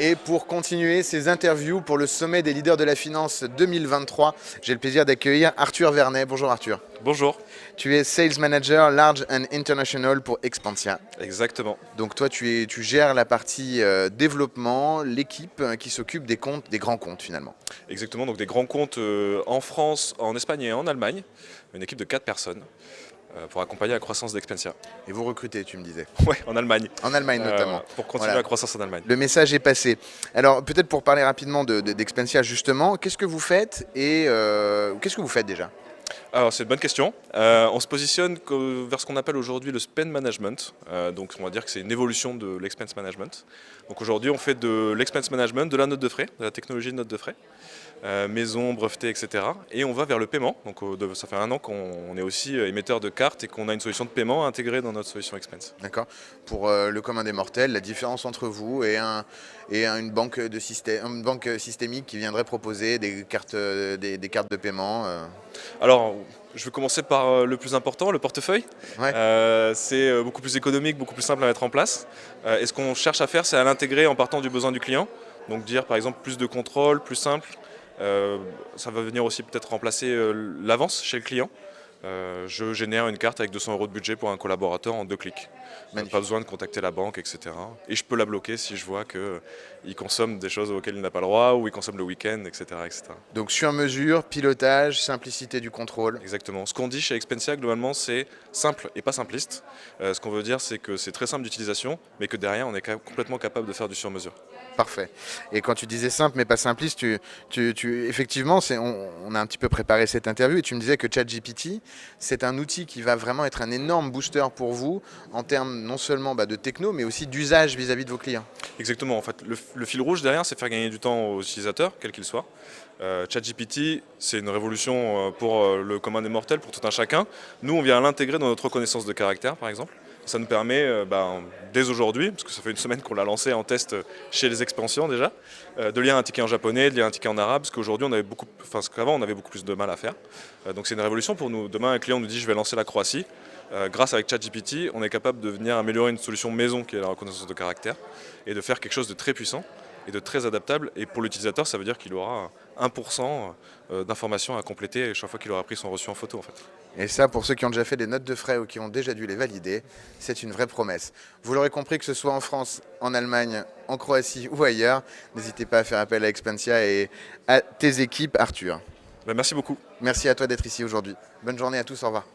Et pour continuer ces interviews pour le sommet des leaders de la finance 2023, j'ai le plaisir d'accueillir Arthur Vernet. Bonjour Arthur. Bonjour. Tu es Sales Manager Large and International pour Expansia. Exactement. Donc toi, tu gères la partie développement, l'équipe qui s'occupe des comptes, des grands comptes finalement. Exactement, donc des grands comptes en France, en Espagne et en Allemagne. Une équipe de 4 personnes pour accompagner la croissance d'Expansia. Et vous recrutez, tu me disais. Ouais, en Allemagne. En Allemagne notamment. Pour continuer Voilà. la croissance en Allemagne. Le message est passé. Alors peut-être pour parler rapidement d'Expansia justement, qu'est-ce que vous faites et qu'est-ce que vous faites déjà ? Alors c'est une bonne question. On se positionne vers ce qu'on appelle aujourd'hui le spend management. Donc on va dire que c'est une évolution de l'expense management. Donc aujourd'hui on fait de l'expense management, de la note de frais, de la technologie de note de frais, maison, breveté, etc. Et on va vers le paiement. Donc ça fait 1 an qu'on est aussi émetteur de cartes et qu'on a une solution de paiement intégrée dans notre solution expense. D'accord. Pour le commun des mortels, la différence entre vous et une banque systémique qui viendrait proposer des cartes de paiement. Alors, je vais commencer par le plus important, le portefeuille. Ouais. C'est beaucoup plus économique, beaucoup plus simple à mettre en place. Et ce qu'on cherche à faire, c'est à l'intégrer en partant du besoin du client. Donc dire par exemple plus de contrôle, plus simple. Ça va venir aussi peut-être remplacer l'avance chez le client. Je génère une carte avec 200 € de budget pour un collaborateur en 2 clics. Pas besoin de contacter la banque, etc. Et je peux la bloquer si je vois qu'il consomme des choses auxquelles il n'a pas le droit ou il consomme le week-end, etc., etc. Donc sur mesure, pilotage, simplicité du contrôle. Exactement. Ce qu'on dit chez Expansia, globalement, c'est simple et pas simpliste. Ce qu'on veut dire, c'est que c'est très simple d'utilisation, mais que derrière, on est complètement capable de faire du sur-mesure. Parfait. Et quand tu disais simple mais pas simpliste, effectivement, on a un petit peu préparé cette interview et tu me disais que ChatGPT, c'est un outil qui va vraiment être un énorme booster pour vous en termes non seulement de techno, mais aussi d'usage vis-à-vis de vos clients. Exactement. En fait, le fil rouge derrière, c'est faire gagner du temps aux utilisateurs, quels qu'ils soient. ChatGPT, c'est une révolution pour le commun des mortels, pour tout un chacun. Nous, on vient l'intégrer dans notre reconnaissance de caractère, par exemple. Ça nous permet, dès aujourd'hui, parce que ça fait une semaine qu'on l'a lancé en test chez les expansions déjà, de lire un ticket en japonais, de lire un ticket en arabe, parce qu'aujourd'hui, qu'avant on avait beaucoup plus de mal à faire. Donc c'est une révolution pour nous. Demain, un client nous dit je vais lancer la Croatie. Grâce avec ChatGPT, on est capable de venir améliorer une solution maison qui est la reconnaissance de caractère et de faire quelque chose de très puissant et de très adaptable. Et pour l'utilisateur, ça veut dire qu'il aura 1% d'informations à compléter chaque fois qu'il aura pris son reçu en photo, en fait. Et ça, pour ceux qui ont déjà fait des notes de frais ou qui ont déjà dû les valider, c'est une vraie promesse. Vous l'aurez compris, que ce soit en France, en Allemagne, en Croatie ou ailleurs, n'hésitez pas à faire appel à Expansia et à tes équipes, Arthur. Merci beaucoup. Merci à toi d'être ici aujourd'hui. Bonne journée à tous, au revoir.